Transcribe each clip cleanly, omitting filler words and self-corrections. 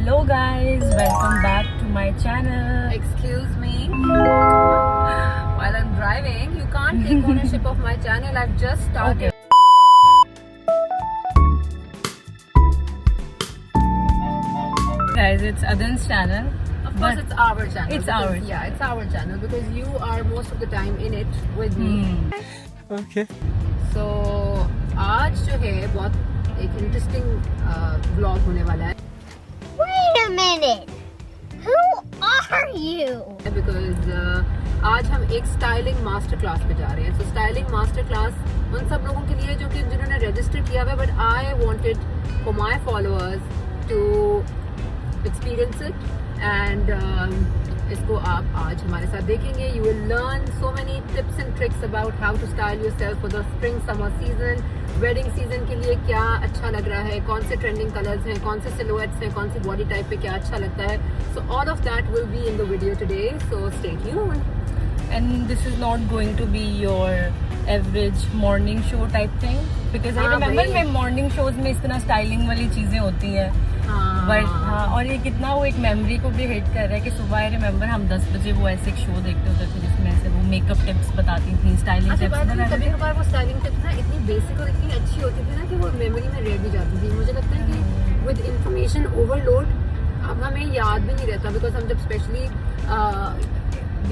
Hello guys, welcome back to my channel. Excuse me. While I'm driving, you can't take ownership of my channel. I've just started. Guys, it's Adan's channel. Of course, it's our channel. It's because, ours. Yeah, it's our channel because you are most of the time in it with me. Okay. So आज जो है बहुत एक interesting vlog होने वाला है. Wait a minute. Who are you? Because आज हम एक स्टाइलिंग मास्टर क्लास पे जा रहे हैं. So स्टाइलिंग मास्टर क्लास उन सब लोगों के लिए जो कि जिन्होंने रजिस्टर किया हुआ है, but I wanted for my followers to experience it and इसको आप आज हमारे साथ देखेंगे. You will learn so many tips and tricks about how to style yourself for the spring summer season. Wedding season के लिए क्या अच्छा लग रहा है, कौन से ट्रेंडिंग कलर्स हैं, कौन से सिलुएट्स हैं, कौन सी बॉडी टाइप पे क्या अच्छा लगता है. So all of that will be in the video today, so stay tuned. And this is not going to be your average morning show type thing because I remember भाई. मैं morning shows में इस तरह styling वाली चीजें होती हैं. But हाँ, और ये कितना वो एक मेमोरी को भी हिट कर रहा है कि सुबह आई रिमेम्बर हम 10 बजे वो ऐसे एक शो देखते होते थे जिसमें ऐसे वो मेकअप टिप्स बताती थी, स्टाइलिंग टिप्स बताती कभी थी. कभार वो स्टाइलिंग टिप्स ना इतनी बेसिक और इतनी अच्छी होती थी ना कि वो मेमोरी में रह भी जाती थी. मुझे लगता है कि विद इंफॉर्मेशन ओवरलोड अब हमें याद भी नहीं रहता बिकॉज हम जब स्पेशली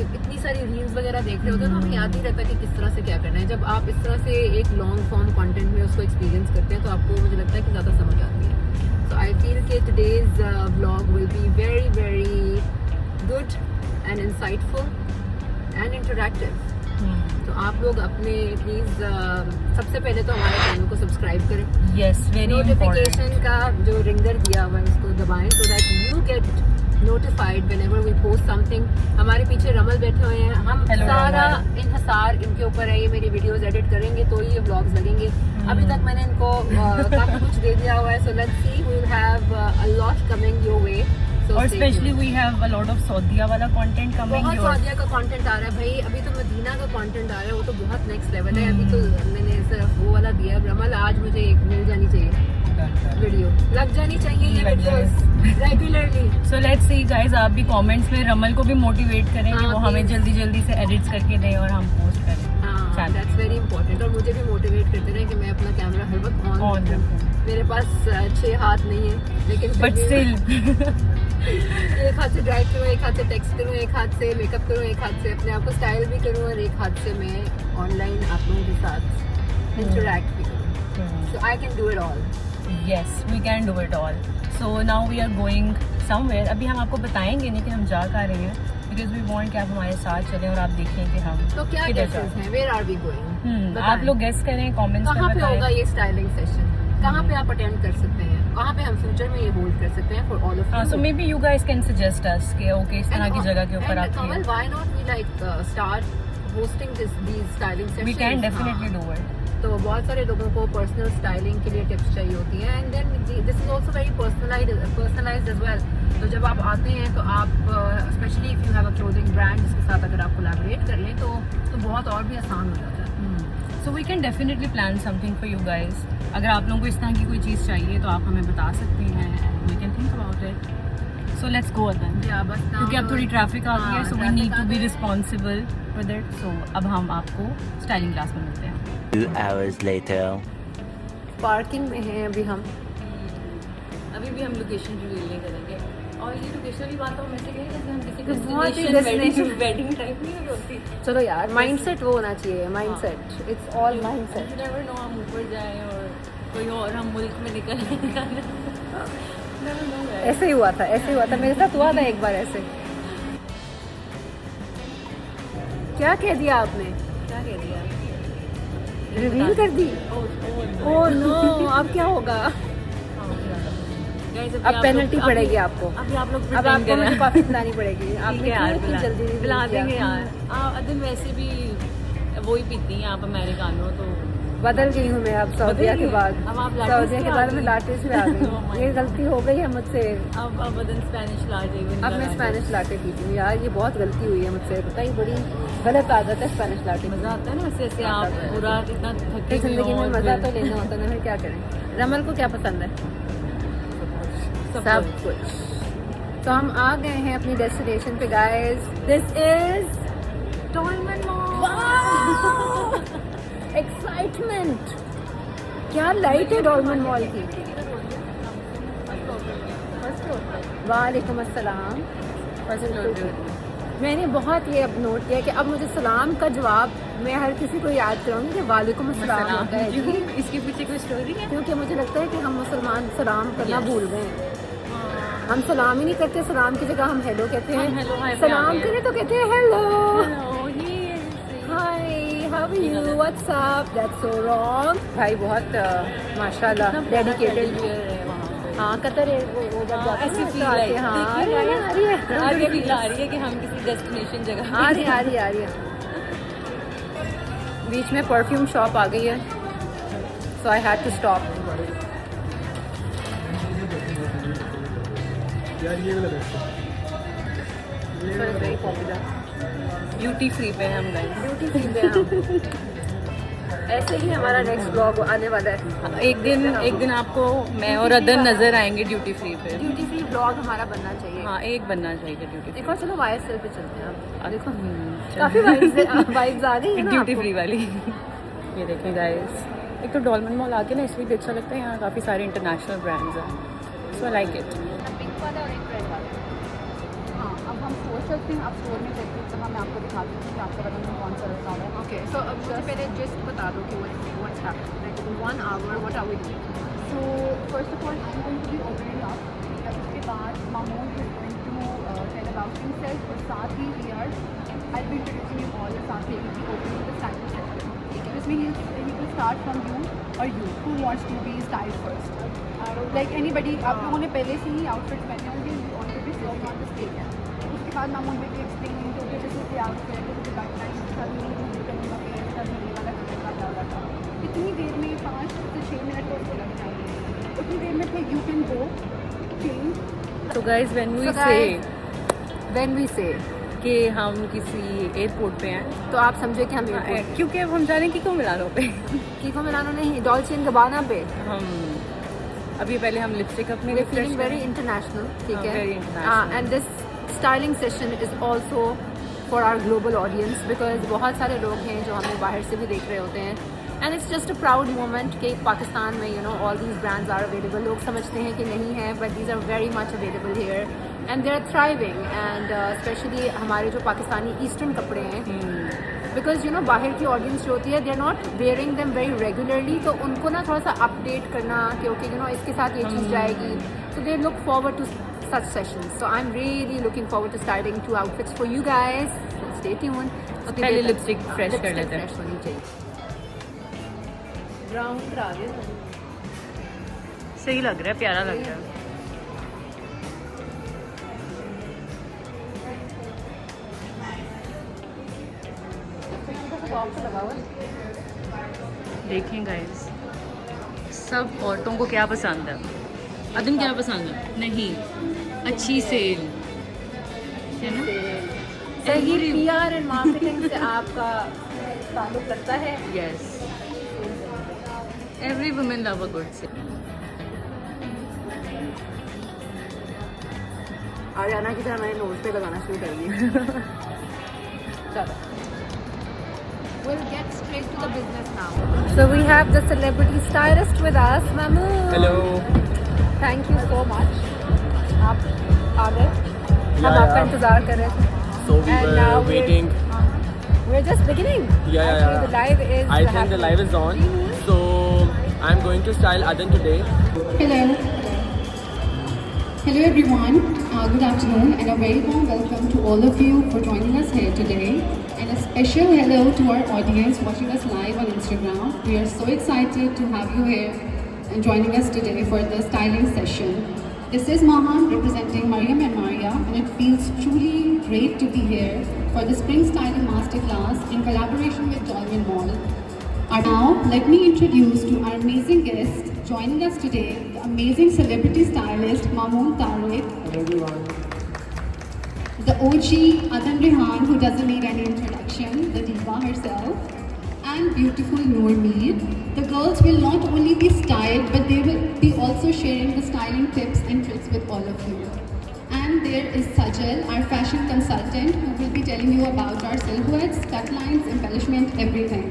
इतनी सारी रील्स वगैरह देख रहे होते हैं तो हमें याद नहीं रहता कि किस तरह से क्या करना है. जब आप इस तरह से एक लॉन्ग फॉर्म कंटेंट में उसको एक्सपीरियंस करते हैं तो आपको मुझे लगता है कि ज़्यादा समझ आती है. So I feel कि today's vlog will be very very good and insightful and interactive. तो आप लोग अपने प्लीज सबसे पहले तो हमारे चैनल को सब्सक्राइब करें. Yes, very important. नोटिफिकेशन का जो रिंगर दिया हुआ है उसको दबाएं so that you get notified whenever we post something. हमारे पीछे रमल बैठे हुए हैं. हम Hello, सारा Rमल. इन्हसार इनके ऊपर है. ये मेरी वीडियोस एडिट करेंगे तो ये व्लॉग्स लगेंगे. अभी तक मैंने इनको काफी कुछ दे दिया हुआ है. So let's see, we will have a lot coming your way. So और stay specially tuned. We have a lot of Saudia वाला कंटेंट कमिंग बहुत योर. सऊदिया का कंटेंट आ रहा है भाई. अभी तो मदीना का कंटेंट आ रहा है, वो तो बहुत नेक्स्ट लेवल है. अभी तो मैंने सिर्फ वो वाला दिया. रमल आज मुझे एक मिल जानी चाहिए वीडियो, लग जानी चाहिए ये लग videos regularly. So let's see guys, आप भी कमेंट्स में रमल को भी मोटिवेट करें कि हाँ, वो हमें please. जल्दी जल्दी से एडिट्स करके दें और हम पोस्ट करें. हाँ, चलो. That's very important. और मुझे भी मोटिवेट करते रहे कि मैं अपना कैमरा हर वक्त On ऑन रखूं. रखूं. मेरे पास 6 हाथ नहीं है लेकिन फिर बट भी स्टिल एक हाथ से ड्राइव करूँ, एक हाथ से टेक्स्ट करूँ, एक हाथ से मेकअप करूँ, एक हाथ से अपने आप को स्टाइल भी करूँ और एक हाथ से मैं ऑनलाइन आप लोगों के साथ इंटरेक्ट भी करूँ. So I can do it all. Yes, we can do it all. So now we are going somewhere. अभी हम आपको बताएंगे नहीं कि हम जा कहाँ रहे हैं because we want कि आप हमारे साथ चलें और आप देखें कि हम तो क्या किधर जा गेसेस हैं? Where are we going? आप लोग गेस करें, कमेंट्स में कहाँ पे होगा बताएं. ये स्टाइलिंग सेशन? कहाँ पे आप अटेंड कर सकते हैं? कहाँ पे हम फ्यूचर में ये होल्ड कर सकते हैं फॉर ऑल ऑफ हाँ, so maybe you guys can suggest us कि ओके इस तरह की जगह के ऊपर कमल, आपकी. why not we like start hosting these styling sessions? We can definitely do it. तो बहुत सारे लोगों को पर्सनल स्टाइलिंग के लिए टिप्स चाहिए होती हैं and then this is also very personalized as well. तो जब आप आते हैं तो आप specially if you have a clothing brand जिसके साथ अगर आप कोलैबोरेट कर लें तो बहुत और भी आसान हो जाता है. So we can definitely plan something for you guys. अगर आप लोगों को इस तरह की कोई चीज़ चाहिए तो आप हमें बता सकते हैं. We can think about it. So let's go then. या बस now- क्योंकि अब थोड़ी ट्रैफिक आ गई है, so we traffic need uh to be गई है. responsible with it. So अब हम आपको स्टाइलिंग क्लास में मिलते हैं. 2 hours later. पार्किंग में हैं अभी हम. अभी भी हम लोकेशन रिवील नहीं करेंगे और ये लोकेशन की बात हम ऐसे कहें जैसे हम किसी बहुत ही destination वेडिंग टाइप नहीं होती. चलो यार, माइंडसेट वो होना चाहिए. Mindset, it's all mindset. You never know, हम ऊपर जाएं और कोई और हम मुल्क में निकल जाए. ऐसे ही हुआ था, ऐसे ही हुआ था. मेरे साथ हुआ था एक बार ऐसे. क्या कह दिया आपने? क्या कह दिया? रिवील कर दी. ओह नो, अब क्या होगा? अब पेनल्टी पड़ेगी आपको. अभी आप लोग अब आपको मुझे कॉफी पिलानी पड़ेगी. आपने यार क्यों इतनी जल्दी reveal पिला किया? देंगे यार. अदन वैसे भी वही पीती हैं आप अमेरिकानो, तो बदल गई हूँ मैं अब सऊदिया के बाद. अब आप लाटेस्ट सऊदिया पे के आ बाद गई. मैं लाटेस्ट में आ Oh गई. my ये गलती हो गई है मुझसे. अब अदन स्पेनिश लाटे. अब मैं स्पेनिश लाटे पीती हूँ. यार ये बहुत गलती हुई है मुझसे. पता ही बड़ी गलत आदत है स्पेनिश लाटे. मज़ा आता है ना ऐसे ऐसे आप पूरा इतना थके जिंदगी हुए में हो और मजा फिर तो लेना होता है ना. फिर क्या करें? रमल को क्या पसंद है? सब कुछ. तो हम आ गए हैं अपनी डेस्टिनेशन पे guys. This is Dolmen mall. Excitement. क्या लाइट है डॉलमेन मॉल की. वालेकुम अस्सलाम. मैंने बहुत ये अब नोट किया कि अब मुझे सलाम का जवाब मैं हर किसी को याद कराऊंगी कि वालेकुम अस्सलाम होता है. क्यों? इसके पीछे कोई स्टोरी है? क्योंकि मुझे लगता है कि हम मुसलमान सलाम करना भूल गए हैं. हम सलाम ही नहीं करते. सलाम की जगह हम हेलो कहते हैं. हम hello, hi पे आ सलाम गए. करें तो कहते हैं हेलो. ये hi, how are you, what's up. That's so wrong. भाई बहुत माशाल्लाह डेडिकेटेड. हाँ कतर है वो जब जाते ऐसी हैं फील तो आई. आते हैं. हाँ आ रही है आगे फील आ रही है कि हम किसी डेस्टिनेशन जगह आ रही है. बीच में परफ्यूम शॉप आ गई है, so I had to stop. Very popular. Duty free पे हम गए. ड्यूटी फ्री पे हम. ऐसे ही हमारा नेक्स्ट ब्लॉग आने वाला है. एक दिन आपको मैं और अदन नजर आएंगे ड्यूटी फ्री पे. ड्यूटी फ्री ब्लॉग हमारा बनना चाहिए. हाँ एक बनना चाहिए ड्यूटी फ्री. देखो चलो YSL पे चलते हैं. अब देखो चलो. काफी वाइब्स आ रही है ना ड्यूटी आपको? फ्री वाली. ये देखें गाइस, एक तो डॉलमेन मॉल आके ना इसलिए भी अच्छा लगता है. यहाँ काफ़ी सारे इंटरनेशनल ब्रांड्स हैं, सो आई लाइक इट. पिंक वाला और एक रेड वाला. हाँ अब हम स्टोर चलते हैं. आप स्टोर में चलते हैं तो मैं आपको दिखाती हूँ कि आपका पता नहीं कौन सा रखा हुआ है. ओके सो अब मुझे पहले जस्ट बता दो कि what's happening. Like in 1 hour what are we doing. So first of all, I'm going to be opening up. उसके बाद Mamun is going to tell about himself. और साथ ही we are, I'll be introducing you all. साथ ही we'll be opening the styling session. इसमें he will start from you or you who wants to be styled first. Like anybody, आप लोगों ने पहले से ही outfits पहने होंगे. You want to be sitting on the stage. उसके बाद Mamun will be explaining to you this is the outfit, this is the guidelines, सभी करने का पेज, सभी ये वाला करने का डाला था. इतनी देर में 5 से 6 मिनट तो उसको लग जाएंगे. उतनी देर में फिर यू कैन गो चेंज. तो गाइस व्हेन वी से कि हम किसी एयरपोर्ट पे हैं तो आप समझे कि हम airport क्योंकि अब हम जा रहे हैं किको मिलानो पे. कीको मिलानो नहीं, डॉल्चे एंड गबाना पे. हम अभी पहले हम लिपस्टिक अपनी We're feeling very international. ठीक हाँ, है. very international. And this styling session is also for our global audience because बहुत सारे लोग हैं जो हमें बाहर से भी देख रहे होते हैं. And it's just a proud moment कि पाकिस्तान में all these brands are available. लोग समझते हैं कि नहीं है, but these are very much available here and they are thriving. And especially हमारे जो पाकिस्तानी ईस्टर्न कपड़े हैं, because बाहर की ऑडियंस जो होती है, they are not wearing them very regularly. तो उनको ना थोड़ा सा अपडेट करना क्योंकि इसके साथ ये चीज़ जाएगी. So they look forward to such sessions. So I'm really looking forward to styling 2 outfits for you guys. So stay tuned. Okay, पहले लिपस्टिक फ्रेश कर लेते हैं. fresh होनी चाहिए. ब्राउन करा दे. सही लग रहा है, प्यारा लग रहा है. देखें गाइस, सब औरतों को क्या पसंद है. अदन क्या पसंद है? नहीं, अच्छी सेल है ना. सही PR एंड मार्केटिंग से आपका ताल्लुक लगता है. Yes, every women love a good sale. Ariana की तरह मैंने नोट पे लगाना शुरू कर दिया. चलो. We'll get straight to the business now. So we have the celebrity stylist with us, Mamu. Hello. Thank you so much. आप आ गए. हम आपका इंतजार कर रहे थे. So we And were now waiting. We're just beginning. Yeah. Actually, the live is. I think the live is on. So I'm going to style Adan today. Hello. Hello everyone. Good afternoon and a very warm welcome to all of you for joining us here today. And a special hello to our audience watching us live on Instagram. We are so excited to have you here and joining us today for the styling session. This is Mahan representing Mariam and Maria, and it feels truly great to be here for the Spring Styling Masterclass in collaboration with Dolmen Mall. And now, let me introduce to our amazing guest joining us today, the amazing celebrity stylist Mamoon Tariq. Hello everyone. The OG Adan Rehan, who doesn't need any introduction, the diva herself, and beautiful Noor Mir. The girls will not only be styled, but they will be also sharing the styling tips and tricks with all of you. And there is Sajal, our fashion consultant, who will be telling you about our silhouettes, cut lines, embellishment, everything.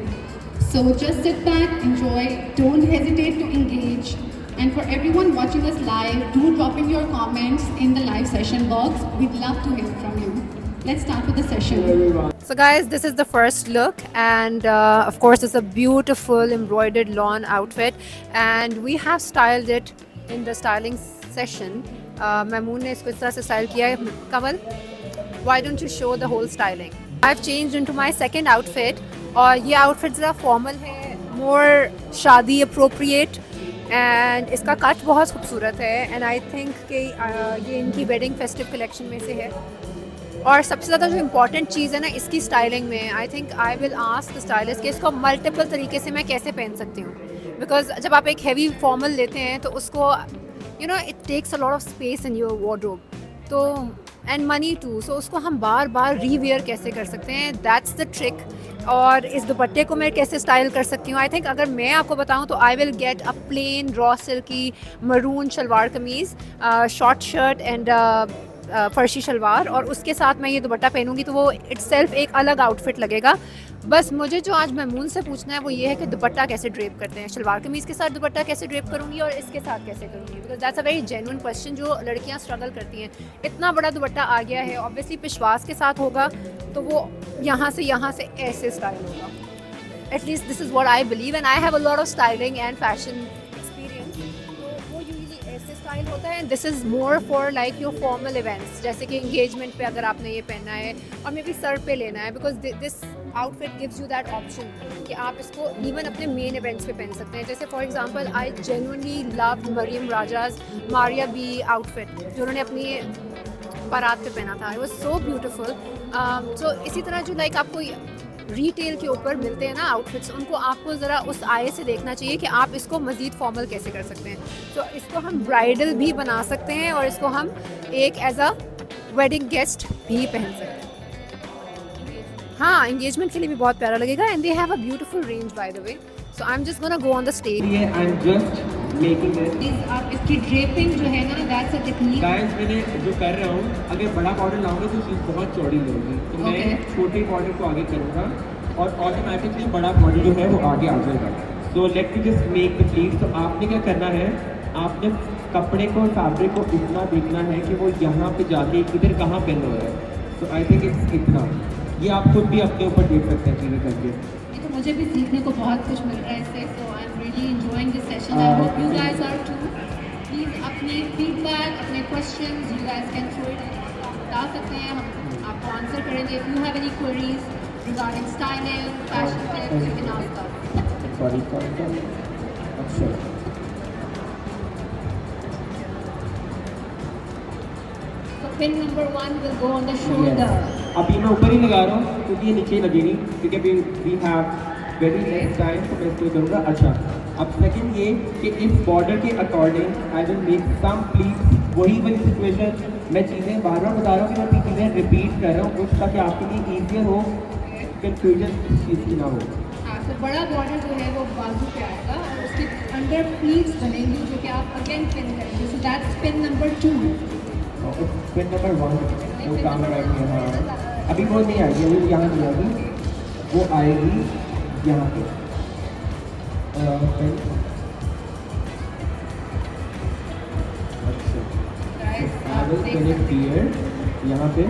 So just sit back, enjoy, don't hesitate to engage. And for everyone watching us live, do drop in your comments in the live session box. We'd love to hear from you. Let's start with the session. So guys, this is the first look, and of course it's a beautiful embroidered lawn outfit, and we have styled it in the styling session. Mamoon ने इसको इस तरह से style किया है. कमल, why don't you show the whole styling? I've changed into my second outfit, और ये outfit ज़रा formal है, more शादी appropriate, and इसका कट बहुत खूबसूरत है, and I think कि ये इनकी wedding festive collection में से है. और सबसे ज़्यादा जो इम्पॉर्टेंट चीज़ है ना इसकी स्टाइलिंग में, I think I will ask the stylist कि इसको मल्टीपल तरीके से मैं कैसे पहन सकती हूँ. बिकॉज जब आप एक हैवी फॉर्मल लेते हैं तो उसको you know it takes a lot of space in your wardrobe, तो एंड मनी टू, सो उसको हम बार बार रीवेयर कैसे कर सकते हैं, दैट्स द ट्रिक. और इस दुपट्टे को मैं कैसे स्टाइल कर सकती हूँ, आई थिंक अगर मैं आपको बताऊँ तो I will get a plain raw silky maroon shalwar kameez, short shirt and farshi shalwar, और उसके साथ मैं ये दुपट्टा पहनूंगी तो वो इटसेल्फ एक अलग आउटफिट लगेगा. बस मुझे जो आज महमून से पूछना है वो ये है कि दुपट्टा कैसे ड्रेप करते हैं, शलवार कमीज़ के साथ दुपट्टा कैसे ड्रेप करूँगी और इसके साथ कैसे करूँगी, because that's a very genuine question जो लड़कियाँ स्ट्रगल करती हैं. इतना बड़ा दुपट्टा आ गया है, ऑब्वियसली पिशवास के साथ होगा तो वो यहाँ से ऐसे स्टाइल होगा. At least this is what I believe, and I have a lot of styling and fashion style होता है. This is more for like your formal events, जैसे कि इंगेजमेंट पे अगर आपने ये पहनना है और मे बी सर पे लेना है, because this outfit gives you that option कि आप इसको इवन अपने मेन इवेंट्स पे पहन सकते हैं. जैसे for example I genuinely love Mariam Raja's Maria B outfit जो उन्होंने अपनी बारात पे पहना था. It was so beautiful. So इसी तरह जो लाइक आपको रिटेल के ऊपर मिलते हैं ना आउटफिट्स, उनको आपको ज़रा उस आय से देखना चाहिए कि आप इसको मज़ीद फॉर्मल कैसे कर सकते हैं. तो इसको हम ब्राइडल भी बना सकते हैं और इसको हम एक एज अ वेडिंग गेस्ट भी पहन सकते हैं. हाँ, एंगेजमेंट के लिए भी बहुत प्यारा लगेगा, and they have a beautiful range by the way. So I am just gonna go on the stage. I am just making this. आप इसकी ड्रेपिंग जो है ना, दैट्स अ टेक्निक. गाइस, मैंने जो कर रहा हूँ, अगर बड़ा बॉर्डर लाऊंगा तो चीज़ बहुत चौड़ी लगेगी, तो मैं छोटे बॉर्डर को आगे करूँगा और ऑटोमेटिकली बड़ा बॉर्डर जो है वो आगे आ जाएगा. So let me just make the pleat. तो आपने क्या करना है, आपने कपड़े को फैब्रिक को इतना देखना है कि वो यहाँ पे जाके इधर कहाँ पेन हो रहा है. सो आई थिंक इट्स इतना. ये आप खुद भी अपने ऊपर देख सकते हैं चीज़ें करके. ये तो मुझे भी सीखने को बहुत कुछ मिल रहा है इससे. So I am really enjoying this session. I hope you guys are too. Please अपने फीडबैक, अपने questions you guys can throw it, बता सकते हैं, हम आपको आंसर करेंगे. If you have any queries regarding styling, fashion tips, you can ask us. Sorry. अच्छा. So pin number 1 will go on the shoulder. अभी मैं ऊपर ही लगा रहा हूँ क्योंकि ये नीचे लगेगी, क्योंकि अभी we have very less time, तो मैं इसको करूँगा. अच्छा, अब सेकंड ये कि इस बॉर्डर के according I will make some pleats. वही सिचुएशन, मैं चीज़ें बार बार बता रहा हूँ कि मैं चीज़ें रिपीट कर रहा हूँ ताकि आपके लिए ईजियर हो, कंफ्यूजन इस चीज़ की ना हो. हाँ, तो बड़ा बॉर्डर जो है वो बाजू पे आएगा और उसके अंडर प्लीट्स बनेंगी जो कि आप अगेन पिन करेंगे. So that's pin number 2. Pin number 1 वो काम आएगी. हाँ, अभी वो नहीं आएगी, अभी यहाँ नहीं आएगी, वो आएगी यहाँ पे. यहाँ पे.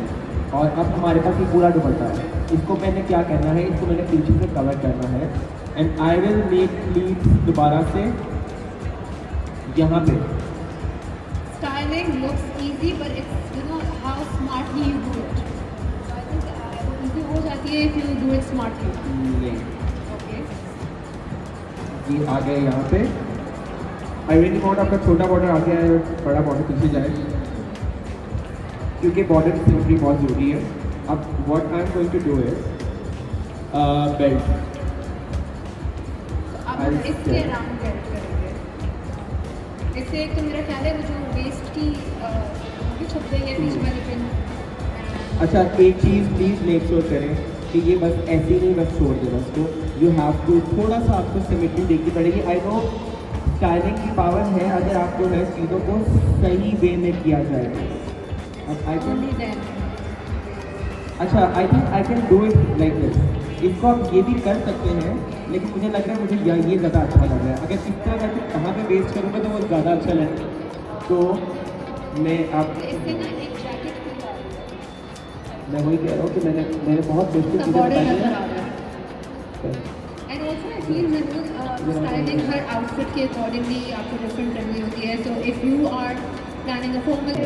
और अब हमारे पास ये पूरा दुपट्टा है, इसको मैंने क्या करना है, इसको मैंने पीछे से कवर करना है. And I will make pleat दोबारा से यहाँ पे. Styling looks easy, but it's you know how smartly you do it. So I think easy हो जाती है if you do it smartly. नहीं, Okay. ये आ गया यहाँ पे. आई रियली वांट आपका छोटा बॉर्डर आ गया है, बड़ा बॉर्डर पीछे जाए, क्योंकि बॉर्डर की सिमेट्री बहुत ज़रूरी है. अब what I am going to do is belt. अब हम इसके अराउंड बेल्ट करेंगे. इससे एक तो मेरा ख्याल है वो जो वेस्ट की भी छुप गई है बीच वाली पिन. अच्छा, एक चीज़ प्लीज़ मेक श्योर करें कि ये बस ऐसे ही नहीं बस छोड़ देना उसको. यू हैव टू थोड़ा सा आपको सिमेट्री देखनी पड़ेगी. आई नो स्टाइलिंग की पावर है अगर आपको है चीज़ों को सही वे में किया जाए. I can, Only then. अच्छा I think I can do it like this. इसको आप ये भी कर सकते हैं, लेकिन मुझे लग रहा है मुझे ये ज़्यादा अच्छा लग रहा है. अगर इसका मैं कहाँ पे बेस करूँगा तो वो ज़्यादा अच्छा लगेगा. तो मैं आप इससे ना एक जैकेट भी है. मैं वही कह रहा हूँ कि मैंने बहुत मुश्किल इसका चीज़ें बॉर्डर बताई नजर आ हैं. रहा है. And also I feel Mahmood, styling her outfit के accordingly आपको different करनी होती है. So if you are planning a formal,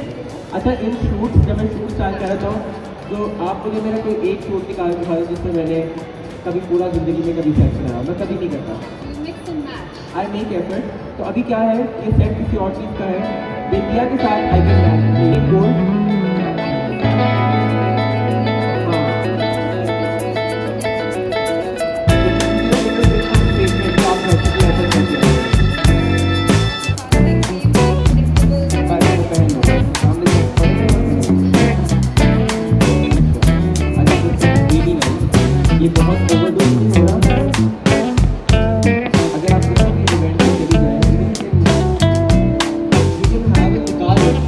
अच्छा इन शूट जब मैं शूट स्टार्ट कर रहा था तो आप मुझे मेरा कोई एक शूट निकाल दिखाओ जिसमें मैंने कभी पूरा ज़िंदगी में कभी सेट कराया. मैं कभी नहीं करता. you mix and match. I make effort. तो अभी क्या है ये सेट किसी और चीज़ का है. विद्या के साथ आई कैन मैच गोल. ये बहुत ओवरडोज नहीं हो रहा. अगर आप किसी भी इवेंट में चली जाए you can have it निकाल like this.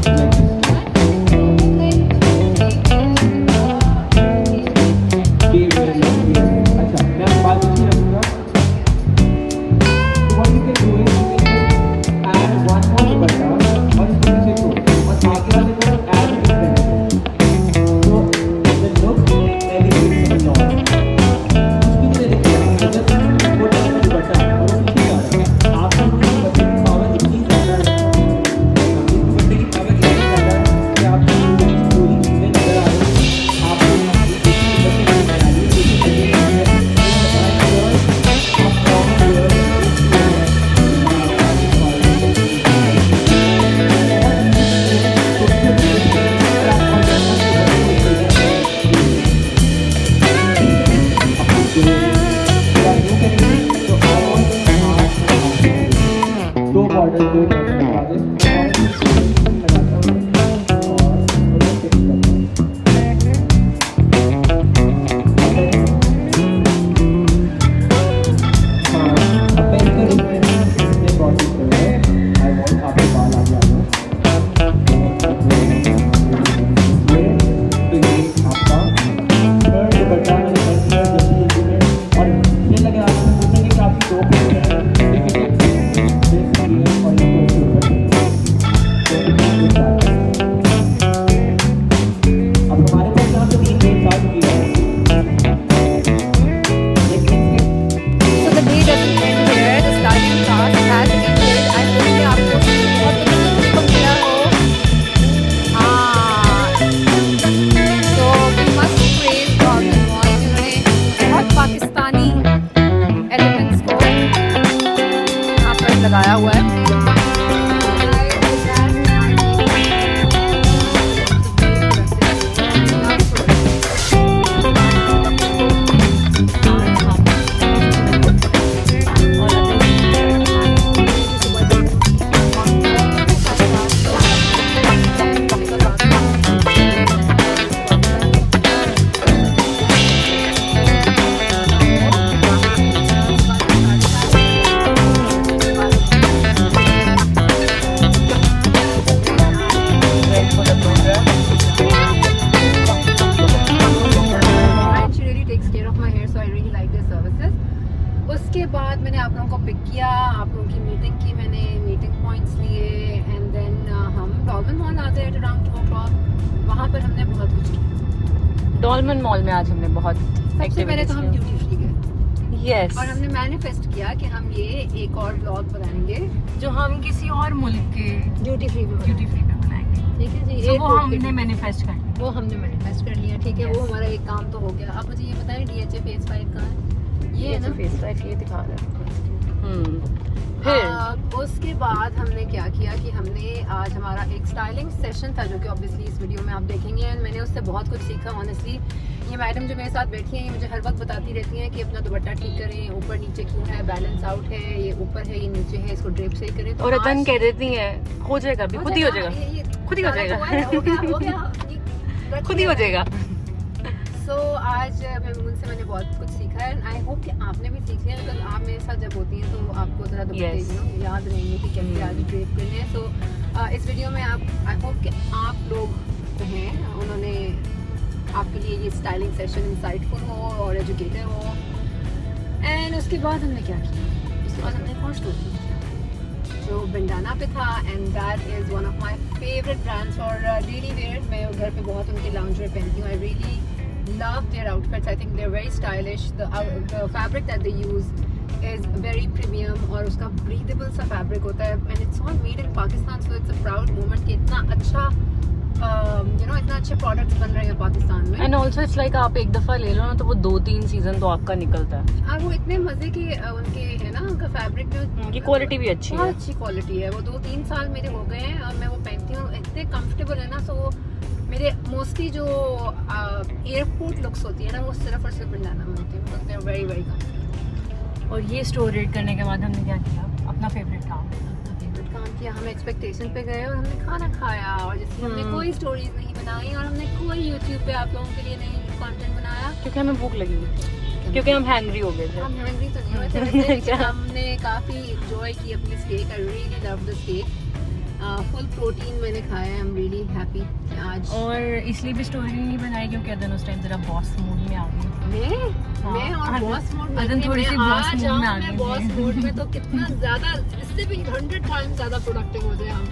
अच्छा मैं आपको बात अच्छी रखूँगा. So what you can do is you can add one more दुपट्टा और इसको नीचे छोड़ और आगे वाले को add different. So the look elevates the look. दो बॉर्डर दो लगा दे So the day doesn't end here. The styling class has ended. I hope कि आपको बहुत कुछ को मिला हो. So we must praise Dolmen Mall जिन्होंने बहुत पाकिस्तानी elements को यहाँ पर लगाया हुआ है. उसके बाद मैंने आप लोगों को पिक किया, आप लोगों की मीटिंग की, मैंने मीटिंग पॉइंट्स लिए एंड देन हम डॉल्मेन मॉल आ गए अराउंड 2 o'clock. वहाँ पर हमने बहुत कुछ किया. डॉल्मेन मॉल में आज हमने बहुत सबसे पहले तो हम ड्यूटी फ्री गए यस और हमने मैनिफेस्ट किया कि हम ये एक और व्लॉग बनाएंगे जो हम किसी और मुल्क के ड्यूटी फ्री में. ड्यूटी फ्री पे बनाएंगे. ठीक है जी. So एक वो हमने मैनिफेस्ट कर लिया. वो हमने मैनिफेस्ट कर लिया. ठीक है. वो हमारा एक काम तो हो गया. आप मुझे ये बताएं DHA फेज 5 कहाँ है? ये है ना फेस पैक ये दिखा रहा है. फिर उसके बाद हमने क्या किया कि हमने आज हमारा एक स्टाइलिंग सेशन था जो कि ऑब्वियसली इस वीडियो में आप देखेंगे एंड मैंने उससे बहुत कुछ सीखा. ऑनेस्टली ये मैडम जो मेरे साथ बैठी हैं ये मुझे हर वक्त बताती रहती हैं कि अपना दुपट्टा ठीक करें, ऊपर नीचे क्यों है, बैलेंस आउट है, ये ऊपर है, ये नीचे है, इसको ड्रेप सही करें. तो और रतन आज- कह देती है हो जाएगा अभी, खुद ही हो जाएगा, खुद ही हो जाएगा, खुद ही हो जाएगा. सो आज उनसे मैंने बहुत कुछ सीखा है एंड आई होप कि आपने भी सीख लिया. बिकॉज आप मेरे साथ जब होती हैं तो आपको ज़रा Yes. याद रहेंगे कि कैसे आगे ड्रेप करने हैं. सो इस वीडियो में आप आई होप कि आप लोग जो हैं आपके लिए ये स्टाइलिंग सेशन इंसाइटफुल हो और एजुकेटिव हो। एंड उसके बाद हमने क्या किया, उसके बाद हमने एक और स्टोर किया जो बंडाना पे था, and that is one of my favourite brands for daily wear. मैं घर पे बहुत उनके लाउंजवेयर पहनती हूँ। I really love their outfits. I think they're very stylish. The fabric that they use is very premium और उसका breathable सा fabric होता है, and it's all made in Pakistan, so it's a proud moment कि इतना अच्छा इतना अच्छे products बन रहे हैं पाकिस्तान में। एंड ऑल्सो इट्स लाइक आप एक दफा ले लो ना तो वो 2-3 सीजन तो आपका निकलता है। और वो इतने मजे के उनके है ना, उनका फैब्रिक में उनकी क्वालिटी भी अच्छी है, बहुत अच्छी क्वालिटी है। वो 2-3 साल मेरे हो गए हैं और मैं वो पहनती हूँ, इतने कंफर्टेबल है ना। सो मेरे मोस्टली जो एयरपोर्ट लुक्स होती है ना, वो सिर्फ और सिर्फ बंडाना में होती है, because they are very very comfortable. और ये स्टोर रेड करने के बाद हमने क्या किया, अपना फेवरेट काम किया। हम एक्सपेक्टेशन पे गए और हमने खाना खाया, और जिसमें हमने कोई स्टोरीज नहीं बनाई और हमने कोई यूट्यूब पे आप लोगों के लिए नहीं कंटेंट बनाया, क्योंकि हमें भूख लगी हुई थी, क्योंकि हम हैंग्री हो गए थे। हम हैंग्री तो नहीं हुए थे वैसे, लेकिन हमने काफ़ी एंजॉय की अपनी steak. I really love the steak, full protein मैंने खाया है। आई एम रियली हैप्पी आज। और इसलिए भी स्टोरी नहीं बनाई क्योंकि अदन उस टाइम जरा बॉस मूड में आ गई थी। मैं और अदन- बॉस मोड अदन थोड़ी सी boss mood में आ गई मैं थी। बॉस मोड में तो कितना ज्यादा, इससे भी 100 टाइम्स ज्यादा प्रोडक्टिव हो जाए हम।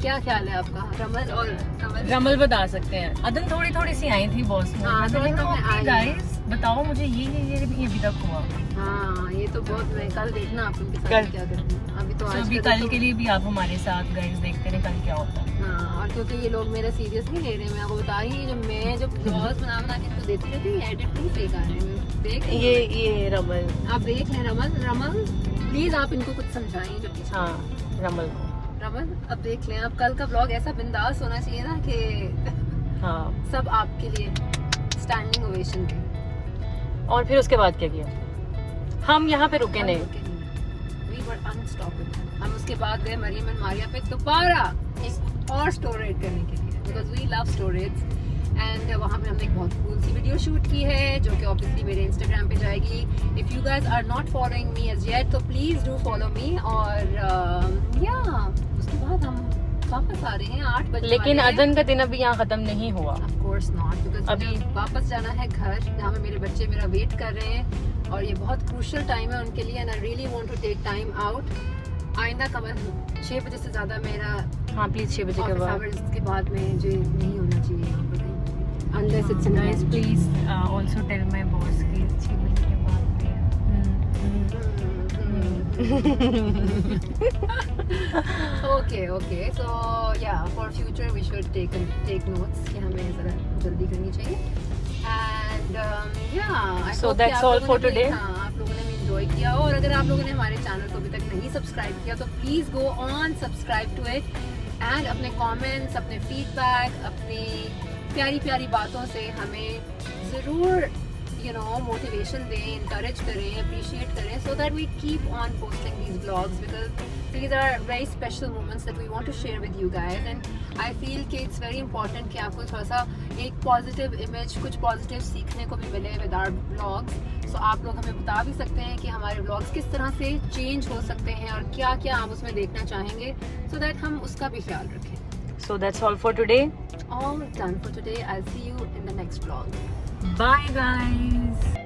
क्या ख्याल है आपका रमल? और रमल बता सकते हैं, अदन थोड़ी सी आई थी बॉस मूड हाँ, में, तो थोड़ी मैंने तो मैं कहा, आई। गाइस बताओ मुझे ये अभी तक हुआ। हाँ, ये तो बहुत, मैं कल देखना आप उनके कल। साथ क्या करते हैं। अभी तो तो आज अभी का कल तो- के लिए भी आप हमारे साथ गाइस देखते हैं कल क्या होता है। हाँ, और क्योंकि ये लोग मेरा सीरियस नहीं ले रहे, मैं आपको बता रही हूँ, मैं जो ब्लॉग्स बना के इनको देती रहती हूँ, एडिट नहीं फेक आ रहे हैं। देख ये रमल, आप देख लें। रमल प्लीज आप इनको कुछ समझाइए जो पीछे। हाँ रमल को, रमल अब देख लें, अब कल का ब्लॉग ऐसा बिंदास होना चाहिए ना कि हाँ। सब आपके लिए स्टैंडिंग ओवेशन के। और फिर उसके बाद क्या किया, हम यहाँ पे रुके नहीं। We were unstoppable। हम उसके बाद गए मरियम एंड मारिया पे दोबारा एक और स्टोरेज करने के लिए, because we love storage. And वहाँ पे हमने एक बहुत कूल सी वीडियो शूट की है जो कि ऑब्वियसली मेरे इंस्टाग्राम पे जाएगी। If you guys are not following me as yet तो प्लीज़ डू फॉलो मी। और या उसके बाद हम वापस आ रहे हैं 8 बजे। लेकिन अदन का दिन अभी यहाँ खत्म नहीं हुआ। Of course not, because अभी- अभी वापस जाना है घर, जहाँ पे मेरे बच्चे मेरा वेट कर रहे हैं, और ये बहुत क्रूशियल टाइम है उनके लिए, and I really want to take time out. आइंदा कमर 6 बजे से ज़्यादा मेरा हाँ प्लीज 6 बजे के ऑफिस बाद। आवर्स के बाद में जो नहीं होना चाहिए यहाँ पर कहीं, unless it's in guys please also tell my boss कि 6 बजे के बाद Okay, so yeah, for future we should take notes कि हमें ज़रा जल्दी करनी चाहिए। And yeah, I So hope that's कि आप all लोगों for ने भी- today. हाँ, आप लोगों ने भी enjoy किया, और अगर आप लोगों ने हमारे चैनल को अभी तक नहीं सब्सक्राइब किया तो please go on subscribe to it, and अपने कमेंट्स, अपने फीडबैक, अपनी प्यारी प्यारी बातों से हमें ज़रूर मोटिवेशन दें, इनकरेज करें, अप्रिशिएट करें, so that we keep on posting these vlogs, because these are very special moments that we want to share with you guys, and I feel कि it's very important कि आपको थोड़ा सा एक positive image, कुछ positive सीखने को भी मिले with our vlogs। so आप लोग हमें बता भी सकते हैं कि हमारे vlogs किस तरह से चेंज हो सकते हैं और क्या क्या आप उसमें देखना चाहेंगे, so that हम उसका भी ख्याल रखें। So that's all for today. All done for today. I'll see you in the next vlog. Bye guys.